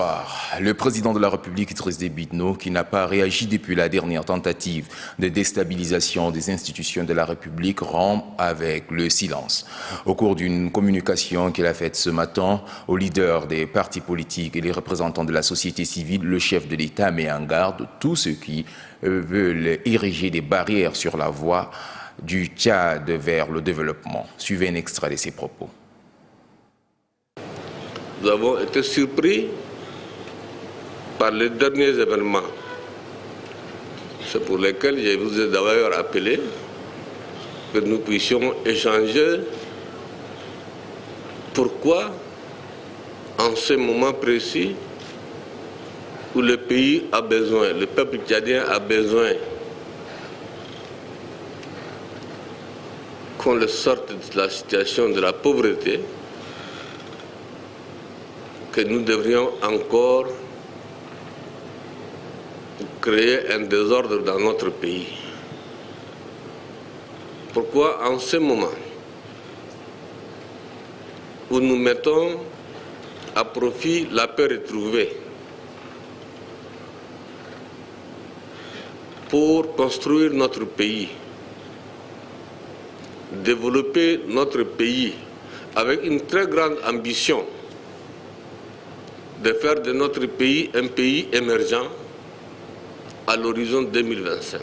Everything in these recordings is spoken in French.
Le président de la République, Idriss Déby Itno, qui n'a pas réagi depuis la dernière tentative de déstabilisation des institutions de la République, rompt avec le silence. Au cours d'une communication qu'il a faite ce matin aux leaders des partis politiques et les représentants de la société civile, le chef de l'État met en garde tous ceux qui veulent ériger des barrières sur la voie du Tchad vers le développement. Suivez un extrait de ses propos. Nous avons été surpris par les derniers événements. C'est pour lesquels je vous ai d'ailleurs appelé que nous puissions échanger pourquoi, en ce moment précis, où le pays a besoin, le peuple tchadien a besoin qu'on le sorte de la situation de la pauvreté, que nous devrions encore créer un désordre dans notre pays. Pourquoi en ce moment où nous mettons à profit la paix retrouvée pour construire notre pays, développer notre pays avec une très grande ambition de faire de notre pays un pays émergent à l'horizon 2025.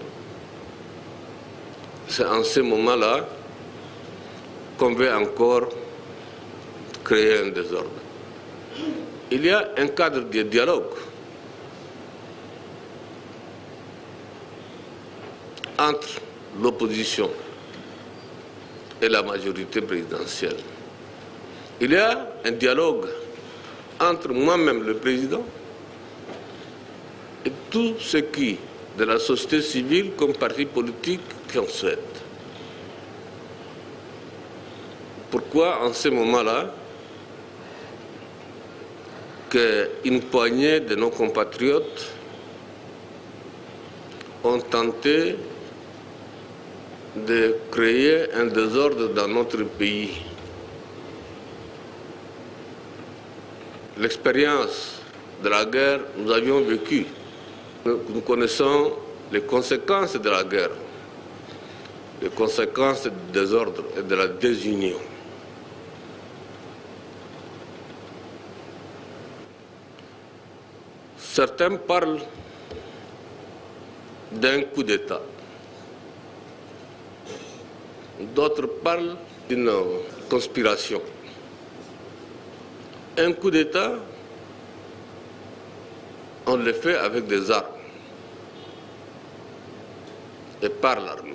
C'est en ce moment-là qu'on veut encore créer un désordre. Il y a un cadre de dialogue entre l'opposition et la majorité présidentielle. Il y a un dialogue entre moi-même, le président, et tous ceux qui, de la société civile comme parti politique, qui en souhaitent. Pourquoi, en ce moment-là, qu'une poignée de nos compatriotes ont tenté de créer un désordre dans notre pays? L'expérience de la guerre, nous avions vécu. Nous connaissons les conséquences de la guerre, les conséquences du désordre et de la désunion. Certains parlent d'un coup d'État. D'autres parlent d'une conspiration. Un coup d'État, on le fait avec des armes et par l'armée.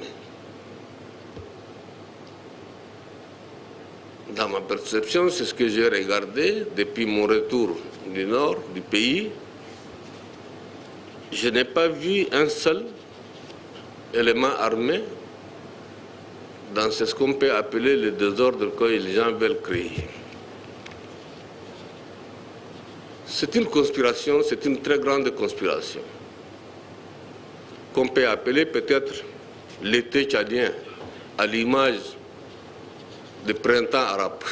Dans ma perception, c'est ce que j'ai regardé depuis mon retour du nord du pays. Je n'ai pas vu un seul élément armé dans ce qu'on peut appeler le désordre que les gens veulent créer. C'est une conspiration, c'est une très grande conspiration, qu'on peut appeler peut-être l'été tchadien, à l'image du printemps arabe.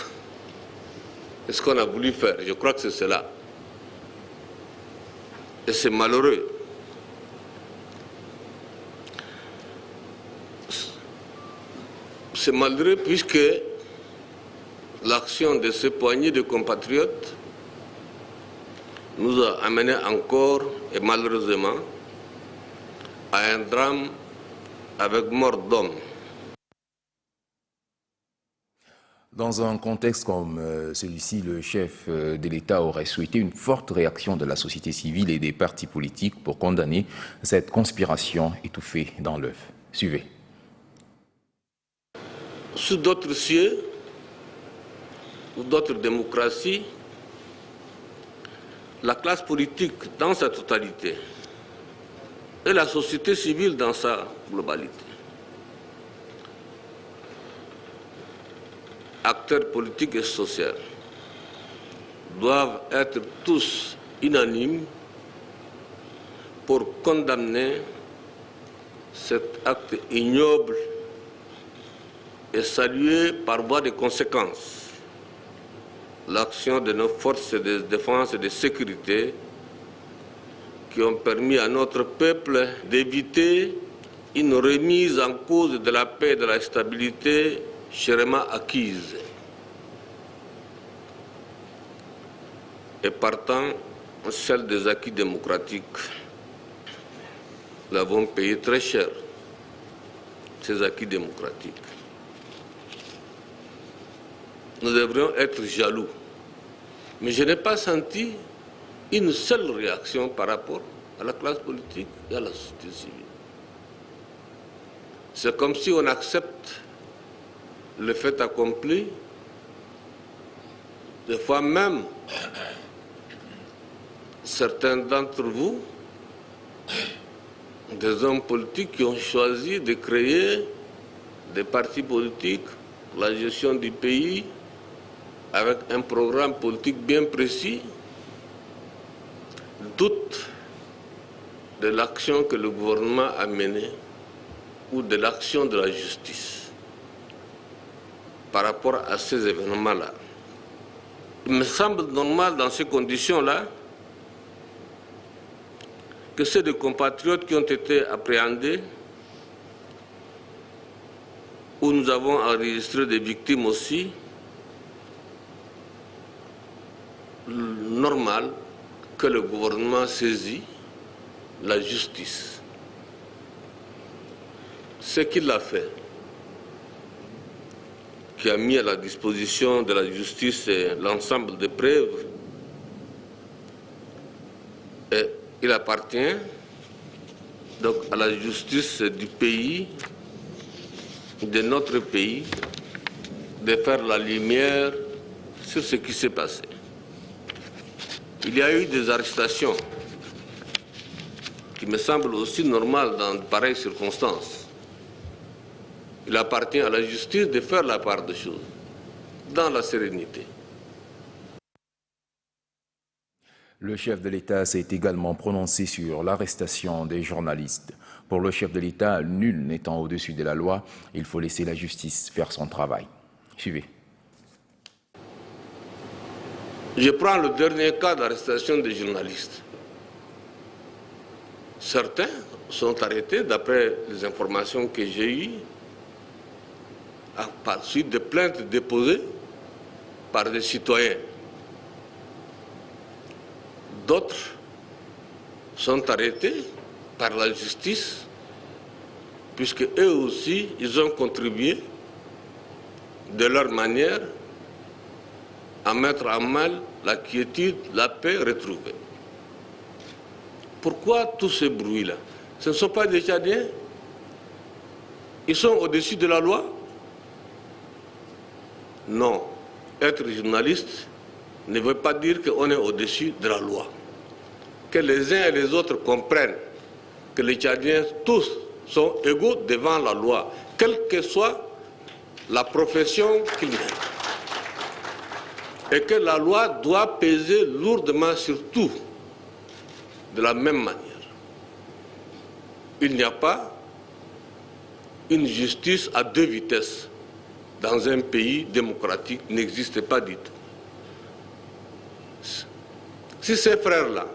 C'est ce qu'on a voulu faire, je crois que c'est cela. Et c'est malheureux. C'est malheureux puisque l'action de ces poignées de compatriotes nous a amené encore, et malheureusement, à un drame avec mort d'hommes. Dans un contexte comme celui-ci, le chef de l'État aurait souhaité une forte réaction de la société civile et des partis politiques pour condamner cette conspiration étouffée dans l'œuf. Suivez. Sous d'autres cieux, ou d'autres démocraties, la classe politique dans sa totalité et la société civile dans sa globalité, acteurs politiques et sociaux, doivent être tous unanimes pour condamner cet acte ignoble et saluer par voie de conséquence l'action de nos forces de défense et de sécurité qui ont permis à notre peuple d'éviter une remise en cause de la paix et de la stabilité chèrement acquise. Et partant, celle des acquis démocratiques. Nous avons payé très cher ces acquis démocratiques. Nous devrions être jaloux. Mais je n'ai pas senti une seule réaction par rapport à la classe politique et à la société civile. C'est comme si on accepte le fait accompli, des fois même certains d'entre vous, des hommes politiques qui ont choisi de créer des partis politiques pour la gestion du pays avec un programme politique bien précis, doutent de l'action que le gouvernement a menée ou de l'action de la justice par rapport à ces événements-là. Il me semble normal dans ces conditions-là que c'est des compatriotes qui ont été appréhendés, où nous avons enregistré des victimes aussi, normal que le gouvernement saisit la justice. Ce qu'il a fait, qui a mis à la disposition de la justice l'ensemble des preuves, et il appartient donc à la justice du pays, de notre pays, de faire la lumière sur ce qui s'est passé. Il y a eu des arrestations qui me semblent aussi normales dans de pareilles circonstances. Il appartient à la justice de faire la part des choses, dans la sérénité. Le chef de l'État s'est également prononcé sur l'arrestation des journalistes. Pour le chef de l'État, nul n'étant au-dessus de la loi, il faut laisser la justice faire son travail. Suivez. Je prends le dernier cas d'arrestation des journalistes. Certains sont arrêtés, d'après les informations que j'ai eues, par suite de plaintes déposées par des citoyens. D'autres sont arrêtés par la justice, puisque eux aussi, ils ont contribué de leur manière à mettre en mal la quiétude, la paix retrouvée. Pourquoi tous ces bruits-là? Ce ne sont pas des Tchadiens? Ils sont au-dessus de la loi? Non. Être journaliste ne veut pas dire qu'on est au-dessus de la loi. Que les uns et les autres comprennent que les Tchadiens tous sont égaux devant la loi, quelle que soit la profession qu'ils mènent. Et que la loi doit peser lourdement sur tout, de la même manière. Il n'y a pas une justice à deux vitesses dans un pays démocratique, n'existe pas du tout. Si ces frères-là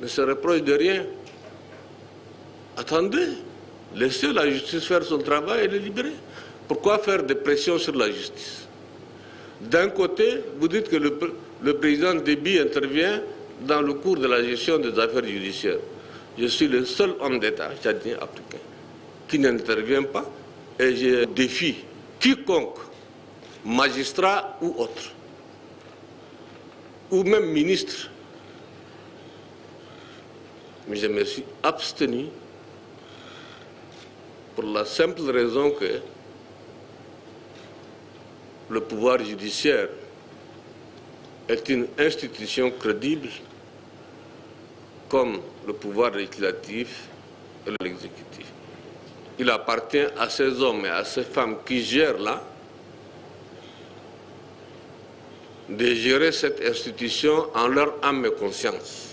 ne se reprochent de rien, attendez, laissez la justice faire son travail et les libérer. Pourquoi faire des pressions sur la justice? D'un côté, vous dites que le président Déby intervient dans le cours de la gestion des affaires judiciaires. Je suis le seul homme d'État tchadien africain qui n'intervient pas et je défie quiconque, magistrat ou autre, ou même ministre. Mais je me suis abstenu pour la simple raison que le pouvoir judiciaire est une institution crédible comme le pouvoir législatif et l'exécutif. Il appartient à ces hommes et à ces femmes qui gèrent là de gérer cette institution en leur âme et conscience.